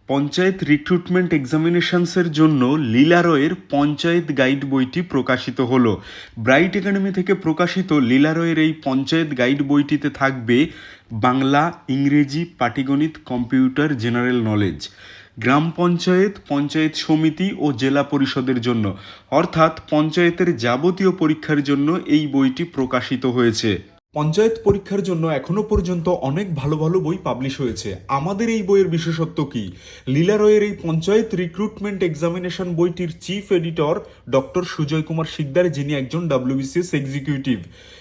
Panchayat recruitment এক্সামিনেশনসের জন্য লীলা রয়ের panchayat guide বইটি প্রকাশিত হলো। ব্রাইট একাডেমি থেকে প্রকাশিত লীলা রয়ের এই পঞ্চায়েত গাইড বইটিতে থাকবে বাংলা, ইংরেজি, পাটিগণিত, কম্পিউটার, জেনারেল নলেজ, গ্রাম পঞ্চায়েত, পঞ্চায়েত সমিতি ও জেলা পরিষদের জন্য, অর্থাৎ পঞ্চায়েতের যাবতীয় পরীক্ষার জন্য এই বইটি প্রকাশিত হয়েছে। পঞ্চায়েত পরীক্ষার জন্য এখনো পর্যন্ত অনেক ভালো ভালো বই পাবলিশ হয়েছে। আমাদের এই বইয়ের বিশেষত্ব কি? লীলা রয়ের এই পঞ্চায়েত রিক্রুটমেন্ট এক্সামিনেশন বইটির chief editor doctor Sujoy Kumar Sikdar, যিনি একজন WBCS এক্সিকিউটিভ।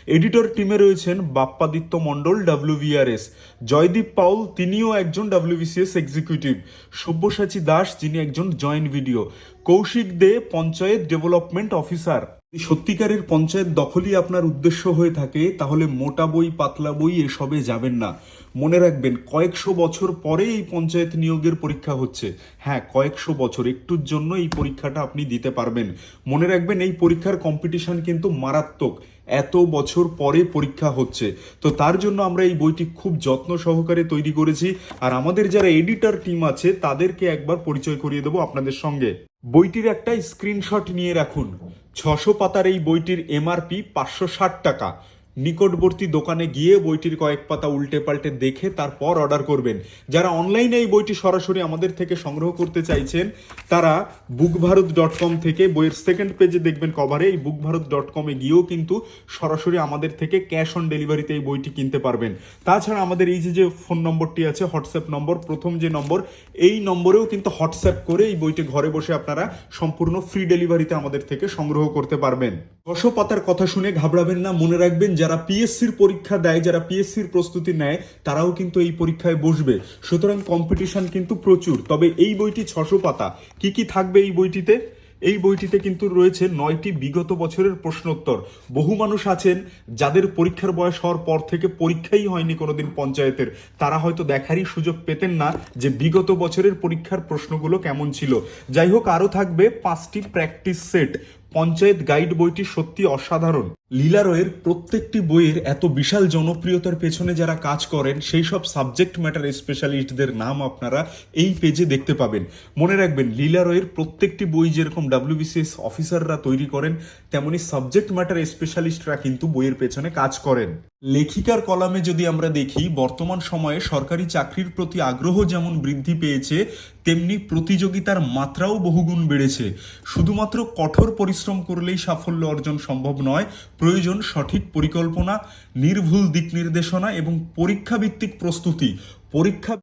এডিটর টিমে রয়েছেন বাপ্পাদিত্য মণ্ডল, WVRS, জয়দীপ পাউল, তিনিও একজন WBCS এক্সিকিউটিভ, সব্যসাচী দাস, যিনি একজন joint BDO, Koushik Dey, panchayat development officer. সত্যিকারের পঞ্চায়েত দখলই আপনার উদ্দেশ্য হয়ে থাকে, তাহলে মোটা বই, পাতলা বই এসবে যাবেন না। মনে রাখবেন, কয়েকশো বছর পরে এই পঞ্চায়েত নিয়োগের পরীক্ষা হচ্ছে। হ্যাঁ, কয়েকশো বছর, একটুর জন্য এই পরীক্ষাটা আপনি দিতে পারবেন। মনে রাখবেন, এই পরীক্ষার কম্পিটিশন কিন্তু মারাত্মক। এত বছর পরে পরীক্ষা হচ্ছে, তো তার জন্য আমরা এই বইটি খুব যত্ন সহকারে তৈরি করেছি। আর আমাদের যারা এডিটর টিম আছে তাদেরকে একবার পরিচয় করিয়ে দেবো আপনাদের সঙ্গে। বইটির একটা স্ক্রিনশট নিয়ে রাখুন। 600 পাতার এই বইটির MRP 560 টাকা। নিকটবর্তী দোকানে গিয়ে বইটির কয়েক পাতা উল্টে পাল্টে দেখে তারপর অর্ডার করবেন। যারা অনলাইনে এই বইটি সরাসরি আমাদের থেকে সংগ্রহ করতে চাইছেন, তারা bookbharat.com থেকে বইয়ের সেকেন্ড পেজে দেখবেন কভারে, এই bookbharat.com-এ গিয়েও কিন্তু সরাসরি আমাদের থেকে ক্যাশ অন ডেলিভারিতে এই বইটি কিনতে পারবেন। তাছাড়া আমাদের এই যে ফোন নম্বরটি আছে, হোয়াটসঅ্যাপ নম্বর, প্রথম যে নম্বর, এই নম্বরেও কিন্তু হোয়াটসঅ্যাপ করে এই বইটি ঘরে বসে আপনারা সম্পূর্ণ ফ্রি ডেলিভারিতে আমাদের থেকে সংগ্রহ করতে পারবেন। 600 পাতার কথা শুনে ঘাবড়াবেন না। মনে রাখবেন, যারা পিএসসির পরীক্ষা দেয়, যারা পিএসসির প্রস্তুতি নেয়, তারাও কিন্তু এই পরীক্ষায় বসবে। সুতরাং কম্পিটিশন কিন্তু প্রচুর। তবে এই বইটি 600 পাতা। কি কি থাকবে এই বইটিতে? এই বইটিতে কিন্তু রয়েছে 9টি বিগত বছরের প্রশ্নোত্তর। বহু মানুষ আছেন যাদের পরীক্ষার বয়স হওয়ার পর থেকে পরীক্ষাই হয়নি কোনোদিন পঞ্চায়েতের, তারা হয়তো দেখারই সুযোগ পেতেন না যে বিগত বছরের পরীক্ষার প্রশ্নগুলো কেমন ছিল। যাই হোক, আরও থাকবে 5টি প্র্যাকটিস সেট। পঞ্চায়েত গাইড বইটি সত্যি অসাধারণ। লীলা রয়ের প্রত্যেকটি বইয়ের এত বিশাল জনপ্রিয়তার পেছনে যারা কাজ করেন, সেই সব সাবজেক্ট ম্যাটার স্পেশালিস্টদের নাম আপনারা এই পেজে দেখতে পাবেন। মনে রাখবেন, লীলা রয়ের প্রত্যেকটি বই যেরকম WBCS অফিসাররা তৈরি করেন, তেমনি সাবজেক্ট ম্যাটার স্পেশালিস্টরা কিন্তু বইয়ের পেছনে কাজ করেন। লেখিকার কলামে যদি আমরা দেখি, বর্তমান সময়ে সরকারি চাকরির প্রতি আগ্রহ যেমন বৃদ্ধি পেয়েছে, তেমনি প্রতিযোগিতার মাত্রাও বহুগুণ বেড়েছে। শুধুমাত্র কঠোর পরিশ্রম করলেই সাফল্য অর্জন সম্ভব নয়, প্রয়োজন সঠিক পরিকল্পনা, নির্ভুল দিক নির্দেশনা এবং পরীক্ষাভিত্তিক প্রস্তুতি। পরীক্ষা